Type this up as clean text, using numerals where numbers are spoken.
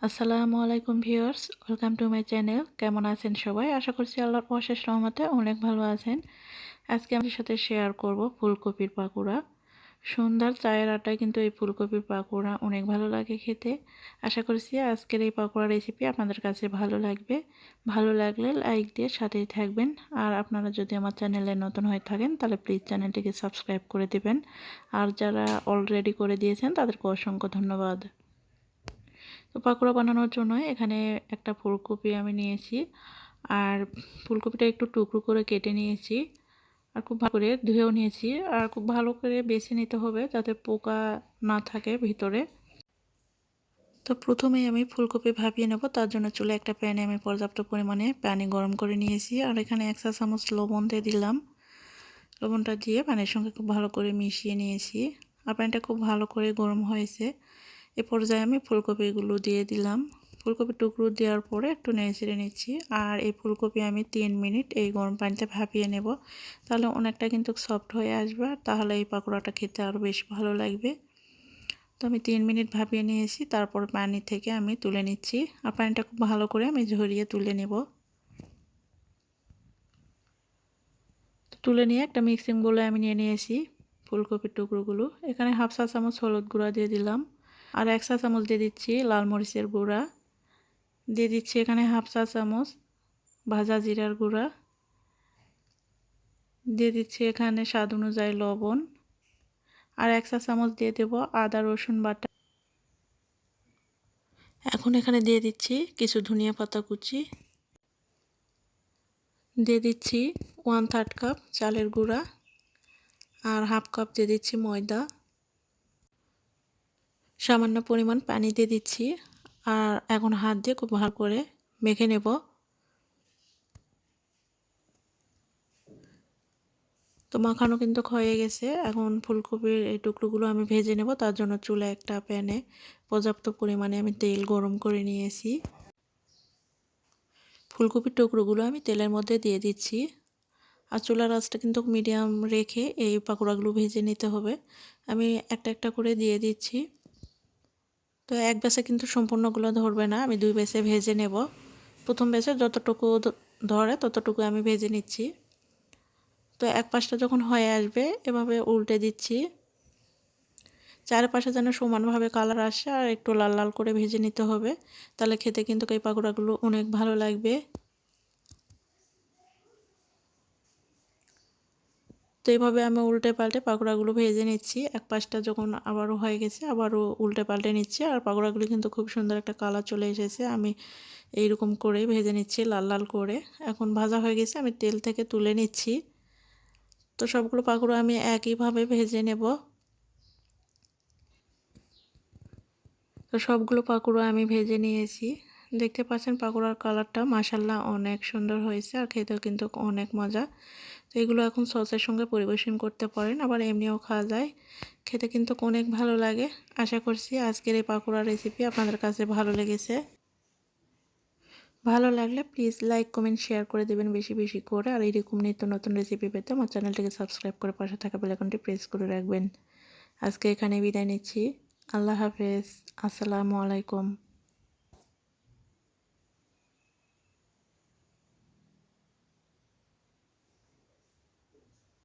আসসালামু আলাইকুম viewers, welcome to my channel. কেমন আছেন সবাই? আশা করছি আল্লাহর অশেষ রহমতে অনেক ভালো আছেন। আজকে আমাদের সাথে শেয়ার করব ফুলকপির পাকোড়া। সন্ধ্যার চায়ের আড্ডায় কিন্তু এই ফুলকপির পাকোড়া অনেক ভালো লাগে খেতে। আশা করছি আজকের এই পাকোড়া রেসিপি আপনাদের কাছে ভালো লাগবে। ভালো লাগলে লাইক দিয়ে সাথেই থাকবেন। আর আপনারা যদি আমার চ্যানেলে নতুন হয়ে থাকেন তাহলে প্লিজ চ্যানেলটিকে সাবস্ক্রাইব করে দিবেন। আর যারা অলরেডি করে দিয়েছেন তাদেরকে অসংখ্য ধন্যবাদ। তো পাকোড়া বানানোর জন্য এখানে একটা ফুলকপি আমি নিয়েছি, আর ফুলকপিটা একটু টুকরো করে কেটে নিয়েছি, আর খুব ভালো করে ধুয়েও নিয়েছি, আর খুব ভালো করে বেছে নিতে হবে যাতে পোকা না থাকে ভিতরে। তো প্রথমেই আমি ফুলকপি ভাপিয়ে নেব। তার জন্য চুলে একটা প্যানে আমি পর্যাপ্ত পরিমাণে পানি গরম করে নিয়েছি, আর এখানে 1 চা চামচ লবণ দিয়ে দিলাম। লবণটা দিয়ে পানির সঙ্গে খুব ভালো করে মিশিয়ে নিয়েছি, আর পানিটা খুব ভালো করে গরম হয়েছে। এ পর্যায়ে আমি ফুলকপিগুলো দিয়ে দিলাম। ফুলকপির টুকরো দেওয়ার পরে একটু নেড়ে নিচ্ছি, আর এই ফুলকপি আমি 3 মিনিট এই গরম পানিতে ভাপিয়ে নেব। তাহলে অনেকটা কিন্তু সফট হয়ে আসবে, তাহলে এই পাকোড়াটা খেতে আরও বেশ ভালো লাগবে। তো আমি 3 মিনিট ভাপিয়ে নিয়েছি, তারপর পানি থেকে আমি তুলে নিচ্ছি, আর পানিটা খুব ভালো করে আমি ঝরিয়ে তুলে নেব। তুলে নিয়ে একটা মিক্সিং বোলে আমি নিয়ে নিয়েছি ফুলকপির টুকরোগুলো। এখানে 1/2 চা চামচ হলুদ গুঁড়া দিয়ে দিলাম, আর 1 চা চামচ দিয়ে দিচ্ছি লাল মরিচের গুঁড়া, দিয়ে দিচ্ছি এখানে 1/2 চা চামচ ভাজা জিরার গুঁড়া, দিয়ে দিচ্ছি এখানে স্বাদ অনুযায়ী লবণ, আর 1 চা চামচ দিয়ে দেব আদা রসুন বাটা। এখন এখানে দিয়ে দিচ্ছি কিছু ধনিয়া পাতা কুচি, দিয়ে দিচ্ছি 1/3 কাপ চালের গুঁড়া, আর 1/2 কাপ দিয়ে দিচ্ছি ময়দা। সামান্য পরিমাণ পানি দিয়ে দিচ্ছি, আর এখন হাত দিয়ে খুব ভালো করে মেখে নেব। তো মাখানো কিন্তু হয়ে গেছে। এখন ফুলকপির এই টুকরোগুলো আমি ভেজে নেব। তার জন্য চুলায় একটা প্যানে পর্যাপ্ত পরিমাণে আমি তেল গরম করে নিয়েছি। ফুলকপির টুকরোগুলো আমি তেলের মধ্যে দিয়ে দিচ্ছি, আর চুলার আঁচটা কিন্তু মিডিয়াম রেখে এই পাকোড়াগুলো ভেজে নিতে হবে। আমি একটা একটা করে দিয়ে দিচ্ছি। তো এক ব্যাচে কিন্তু সম্পূর্ণগুলো ধরবে না, আমি 2 ব্যাচে ভেজে নেব। প্রথম ব্যাচে যতটুকু ধরে ততটুকু আমি ভেজে নিচ্ছি। তো এক পাশটা যখন হয়ে আসবে এভাবে উল্টে দিচ্ছি, চারপাশে যেন সমানভাবে কালার আসে, আর একটু লাল লাল করে ভেজে নিতে হবে, তাহলে খেতে কিন্তু এই পাকোড়াগুলো অনেক ভালো লাগবে। তো এইভাবে আমি উল্টে পাল্টে পাকোড়াগুলো ভেজে নিচ্ছি। এক পাশটা যখন আবারও হয়ে গেছে আবারও উল্টে পাল্টে নিচ্ছি, আর পাকোড়াগুলো কিন্তু খুব সুন্দর একটা কালার চলে এসেছে। আমি এইরকম করে ভেজে নিচ্ছি লাল লাল করে। এখন ভাজা হয়ে গেছে, আমি তেল থেকে তুলে নিচ্ছি। তো সবগুলো পাকোড়া আমি একইভাবে ভেজে নেব। তো সবগুলো পাকোড়া আমি ভেজে নিয়েছি। দেখতে পাচ্ছেন পাকোড়ার কালারটা মাশাআল্লাহ অনেক সুন্দর হয়েছে, আর খেতেও কিন্তু অনেক মজা। তো এগুলো এখন সসের সঙ্গে পরিবেশন করতে পারেন, আবার এমনিও খাওয়া যায়। খেতে কিন্তু অনেক ভালো লাগে। আশা করছি আজকের এই পাকোড়া রেসিপি আপনাদের কাছে ভালো লেগেছে। ভালো লাগলে প্লিজ লাইক কমেন্ট শেয়ার করে দেবেন বেশি বেশি করে, আর এরকম নিত্য নতুন রেসিপি পেতে আমার চ্যানেলটিকে সাবস্ক্রাইব করে পাশে থাকা বেল আইকনটি প্রেস করে রাখবেন। আজকে এখানে বিদায় নিচ্ছি। আল্লাহ হাফেজ। আসসালামু আলাইকুম।